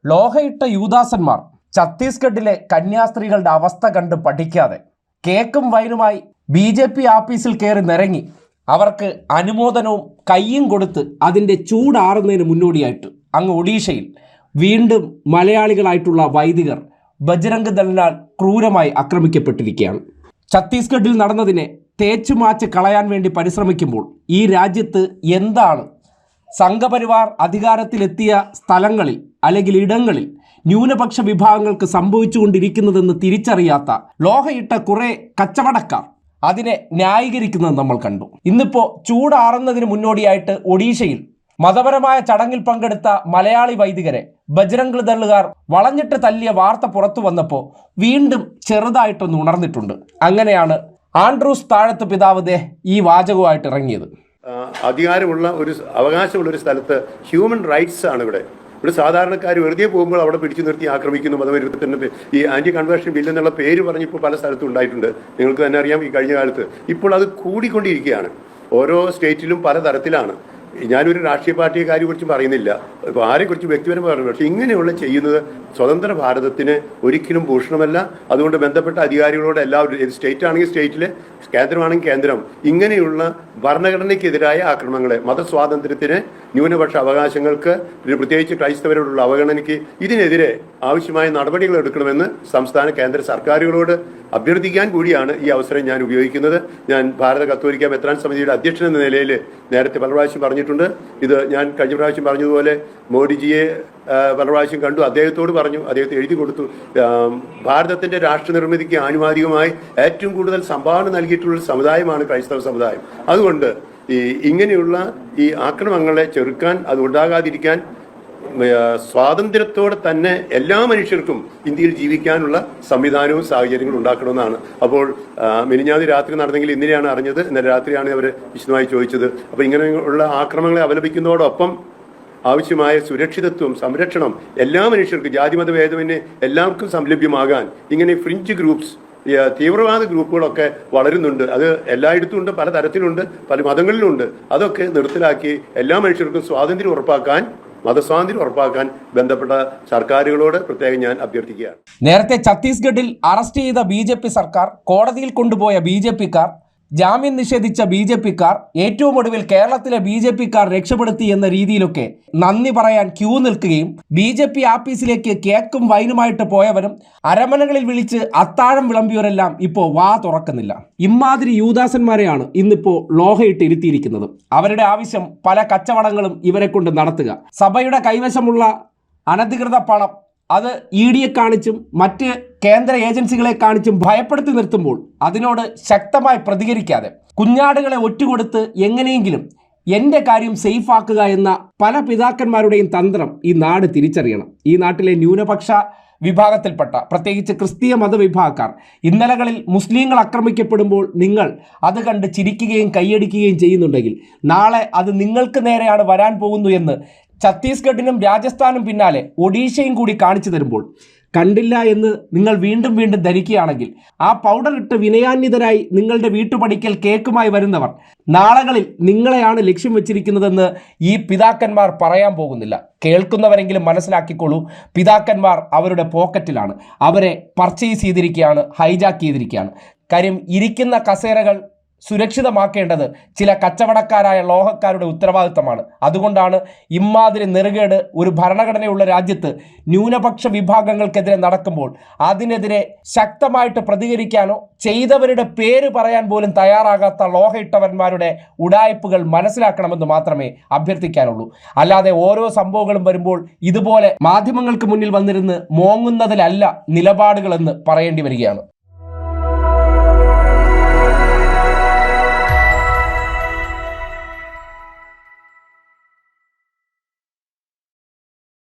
ലോഹയിട്ട യൂദാസന്മാർ ഛത്തീസ്ഗഡിലെ കന്യാസ്ത്രീകളുടെ അവസ്ഥ കണ്ട് പഠിക്കാതെ കേക്കും വൈനുമായി BJP ആഫീസിൽ കയറി നിരങ്ങി അവർക്ക് അനുമോദനവും കയ്യും കൊടുത്ത് അതിൻ്റെ ചൂടാറുന്നതിന് മുന്നോടിയായിട്ട് അങ്ങ് ഒഡീഷയിൽ വീണ്ടും മലയാളികളായിട്ടുള്ള വൈദികർ ബജ്രംഗ് ദളിനാൽ ക്രൂരമായി ആക്രമിക്കപ്പെട്ടിരിക്കുകയാണ്. ഛത്തീസ്ഗഡിൽ നടന്നതിനെ തേച്ചുമാച്ച് കളയാൻ വേണ്ടി പരിശ്രമിക്കുമ്പോൾ ഈ രാജ്യത്ത് എന്താണ് സംഘപരിവാർ അധികാരത്തിലെത്തിയ സ്ഥലങ്ങളിൽ അല്ലെങ്കിൽ ഇടങ്ങളിൽ ന്യൂനപക്ഷ വിഭാഗങ്ങൾക്ക് സംഭവിച്ചുകൊണ്ടിരിക്കുന്നതെന്ന് തിരിച്ചറിയാത്ത ലോഹയിട്ട കുറെ കച്ചവടക്കാർ അതിനെ ന്യായീകരിക്കുന്നത് നമ്മൾ കണ്ടു. ഇന്നിപ്പോൾ ചൂടാറുന്നതിന് മുന്നോടിയായിട്ട് ഒഡീഷയിൽ മതപരമായ ചടങ്ങിൽ പങ്കെടുത്ത മലയാളി വൈദികരെ ബജ്രംഗ് ദളുകാർ വളഞ്ഞിട്ട് തല്ലിയ വാർത്ത പുറത്തു വന്നപ്പോൾ വീണ്ടും ചെറുതായിട്ടൊന്ന് ഉണർന്നിട്ടുണ്ട്. അങ്ങനെയാണ് ആൻഡ്രൂസ് താഴത്ത് പിതാവ് ഈ വാചകവുമായിട്ട് ഇറങ്ങിയത്. അധികാരമുള്ള അവകാശമുള്ള ഒരു സ്ഥലത്ത് ഹ്യൂമൻ റൈറ്റ്സ് ആണ് ഇവിടെ സാധാരണക്കാർ വെറുതെ പോകുമ്പോൾ അവിടെ പിടിച്ചു നിർത്തി ആക്രമിക്കുന്നു. മതവിരുദ്ധത്തിന് ഈ ആന്റി കൺവേർഷൻ ബില്ല് എന്നുള്ള പേര് പറഞ്ഞിപ്പോൾ പല സ്ഥലത്തും ഉണ്ടായിട്ടുണ്ട്. നിങ്ങൾക്ക് തന്നെ അറിയാം, ഈ കഴിഞ്ഞ കാലത്ത് ഇപ്പോൾ അത് കൂടിക്കൊണ്ടിരിക്കുകയാണ്. ഓരോ സ്റ്റേറ്റിലും പല തരത്തിലാണ്. ഞാനൊരു രാഷ്ട്രീയ പാർട്ടിയെക്കാരെ കുറിച്ച് പറയുന്നില്ല, ഇപ്പോൾ ആരെക്കുറിച്ച് വ്യക്തിപരമായി പറഞ്ഞു. പക്ഷേ ഇങ്ങനെയുള്ള ചെയ്യുന്നത് സ്വതന്ത്ര ഭാരതത്തിന് ഒരിക്കലും ഭൂഷണമല്ല. അതുകൊണ്ട് ബന്ധപ്പെട്ട അധികാരികളോട് എല്ലാവരും, സ്റ്റേറ്റ് ആണെങ്കിൽ സ്റ്റേറ്റിൽ, കേന്ദ്രമാണെങ്കിൽ കേന്ദ്രം, ഇങ്ങനെയുള്ള ഭരണഘടനയ്ക്കെതിരായ ആക്രമണങ്ങളെ, മതസ്വാതന്ത്ര്യത്തിന്, ന്യൂനപക്ഷ അവകാശങ്ങൾക്ക്, പ്രത്യേകിച്ച് ക്രൈസ്തവരോടുള്ള അവഗണനയ്ക്ക്, ഇതിനെതിരെ ആവശ്യമായ നടപടികൾ എടുക്കണമെന്ന് സംസ്ഥാന കേന്ദ്ര സർക്കാരുകളോട് അഭ്യർത്ഥിക്കാൻ കൂടിയാണ് ഈ അവസരം ഞാൻ ഉപയോഗിക്കുന്നത്. ഞാൻ ഭാരത കത്തോലിക്ക മെത്രാൻ സമിതിയുടെ അധ്യക്ഷൻ എന്ന നിലയിൽ നേരത്തെ പല പ്രാവശ്യം പറഞ്ഞിട്ടുണ്ട്. ഇത് ഞാൻ കഴിഞ്ഞ പ്രാവശ്യം പറഞ്ഞതുപോലെ മോഡിജിയെ പല പ്രാവശ്യം കണ്ടു, അദ്ദേഹത്തോട് പറഞ്ഞു, അദ്ദേഹത്തെ എഴുതി കൊടുത്തു. ഭാരതത്തിന്റെ രാഷ്ട്ര നിർമ്മിതിക്ക് ആനുപാതികമായി ഏറ്റവും കൂടുതൽ സംഭാവന നൽകിയിട്ടുള്ള സമുദായമാണ് ക്രൈസ്തവ സമുദായം. അതുകൊണ്ട് ഇങ്ങനെയുള്ള ഈ ആക്രമണങ്ങളെ ചെറുക്കാൻ, അത് ഉണ്ടാകാതിരിക്കാൻ സ്വാതന്ത്ര്യത്തോടെ തന്നെ എല്ലാ മനുഷ്യർക്കും ഇന്ത്യയിൽ ജീവിക്കാനുള്ള സംവിധാനവും സാഹചര്യങ്ങളും ഉണ്ടാക്കണമെന്നാണ്. അപ്പോൾ മിനിഞ്ഞാന്ന് രാത്രി നടന്നെങ്കിൽ ഇന്നലെയാണ് അറിഞ്ഞത്. ഇന്നലെ രാത്രിയാണ് അവർ വിശദമായി ചോദിച്ചത്. അപ്പോൾ ഇങ്ങനെയുള്ള ആക്രമണങ്ങളെ അപലപിക്കുന്നതോടൊപ്പം ആവശ്യമായ സുരക്ഷിതത്വം, സംരക്ഷണം എല്ലാ മനുഷ്യർക്കും, ജാതിമത ഭേദമന്യേ എല്ലാവർക്കും സംലഭ്യമാകാൻ ഇങ്ങനെ ഫ്രിഞ്ച് ഗ്രൂപ്പ്സ്, തീവ്രവാദ ഗ്രൂപ്പുകളൊക്കെ വളരുന്നുണ്ട്. അത് എല്ലായിടത്തും ഉണ്ട്, പല തരത്തിലുണ്ട്, പല മതങ്ങളിലുണ്ട്. അതൊക്കെ നിർത്തലാക്കി എല്ലാ മനുഷ്യർക്കും സ്വാതന്ത്ര്യം ഉറപ്പാക്കാൻ, മതസ്വാതന്ത്ര്യം ഉറപ്പാക്കാൻ ബന്ധപ്പെട്ട സർക്കാരുകളോട് പ്രത്യേകം ഞാൻ അഭ്യർത്ഥിക്കുകയാണ്. നേരത്തെ ഛത്തീസ്ഗഡിൽ അറസ്റ്റ് ചെയ്ത BJP സർക്കാർ, കോടതിയിൽ കൊണ്ടുപോയ BJPക്കാർ, ജാമ്യം നിഷേധിച്ച BJPക്കാർ, ഏറ്റവും ഒടുവിൽ കേരളത്തിലെ BJPക്കാർ രക്ഷപ്പെടുത്തി എന്ന രീതിയിലൊക്കെ നന്ദി പറയാൻ ക്യൂ നിൽക്കുകയും BJP ആഫീസിലേക്ക് കേക്കും വൈനുമായിട്ട് പോയവരും അരമനകളിൽ വിളിച്ച് അത്താഴം വിളമ്പിയവരെല്ലാം ഇപ്പോൾ വാ തുറക്കുന്നില്ല. ഇമാതിരി യൂദാസന്മാരെയാണ് ഇന്നിപ്പോൾ ലോഹയിട്ട് ഇരുത്തിയിരിക്കുന്നത്. അവരുടെ ആവശ്യം പല കച്ചവടങ്ങളും ഇവരെ കൊണ്ട് നടത്തുക, സഭയുടെ കൈവശമുള്ള അനധികൃത പണം അത് ED കാണിച്ചും മറ്റ് കേന്ദ്ര ഏജൻസികളെ കാണിച്ചും ഭയപ്പെടുത്തി നിർത്തുമ്പോൾ അതിനോട് ശക്തമായി പ്രതികരിക്കാതെ കുഞ്ഞാടുകളെ ഒറ്റുകൊടുത്ത് എങ്ങനെയെങ്കിലും എൻ്റെ കാര്യം സേഫ് ആക്കുക എന്ന പല പിതാക്കന്മാരുടെയും തന്ത്രം ഈ നാട് തിരിച്ചറിയണം. ഈ നാട്ടിലെ ന്യൂനപക്ഷ വിഭാഗത്തിൽപ്പെട്ട, പ്രത്യേകിച്ച് ക്രിസ്തീയ മതവിഭാഗക്കാർ, ഇന്നലകളിൽ മുസ്ലിങ്ങൾ ആക്രമിക്കപ്പെടുമ്പോൾ നിങ്ങൾ അത് കണ്ട് ചിരിക്കുകയും കൈയടിക്കുകയും ചെയ്യുന്നുണ്ടെങ്കിൽ നാളെ അത് നിങ്ങൾക്ക് നേരെയാണ് വരാൻ പോകുന്നു എന്ന് ഛത്തീസ്ഗഡിനും രാജസ്ഥാനും പിന്നാലെ ഒഡീഷയും കൂടി കാണിച്ചു തരുമ്പോൾ കണ്ടില്ല എന്ന് നിങ്ങൾ വീണ്ടും വീണ്ടും ധരിക്കുകയാണെങ്കിൽ ആ പൗഡർ ഇട്ട് വിനയാന്വിതരായി നിങ്ങളുടെ വീട്ടുപടിക്കൽ കേക്കുമായി വരുന്നവർ നാളുകളിൽ നിങ്ങളെയാണ് ലക്ഷ്യം വെച്ചിരിക്കുന്നതെന്ന് ഈ പിതാക്കന്മാർ പറയാൻ പോകുന്നില്ല. കേൾക്കുന്നവരെങ്കിലും മനസ്സിലാക്കിക്കോളൂ, പിതാക്കന്മാർ അവരുടെ പോക്കറ്റിലാണ്, അവരെ പർച്ചേസ് ചെയ്തിരിക്കുകയാണ്, ഹൈജാക്ക് ചെയ്തിരിക്കുകയാണ്. കാര്യം ഇരിക്കുന്ന കസേരകൾ സുരക്ഷിതമാക്കേണ്ടത് ചില കച്ചവടക്കാരായ ലോഹക്കാരുടെ ഉത്തരവാദിത്തമാണ്. അതുകൊണ്ടാണ് ഇമാതിരി നെറുകേട് ഒരു ഭരണഘടനയുള്ള രാജ്യത്ത് ന്യൂനപക്ഷ വിഭാഗങ്ങൾക്കെതിരെ നടക്കുമ്പോൾ അതിനെതിരെ ശക്തമായിട്ട് പ്രതികരിക്കാനോ ചെയ്തവരുടെ പേര് പറയാൻ പോലും തയ്യാറാകാത്ത ലോഹയിട്ടവന്മാരുടെ ഉഡായിപ്പുകൾ മനസ്സിലാക്കണമെന്ന് മാത്രമേ അഭ്യർത്ഥിക്കാനുള്ളൂ. അല്ലാതെ ഓരോ സംഭവങ്ങളും വരുമ്പോൾ ഇതുപോലെ മാധ്യമങ്ങൾക്ക് മുന്നിൽ വന്നിരുന്ന് മോങ്ങുന്നതിലല്ല നിലപാടുകളെന്ന് പറയേണ്ടി വരികയാണ്.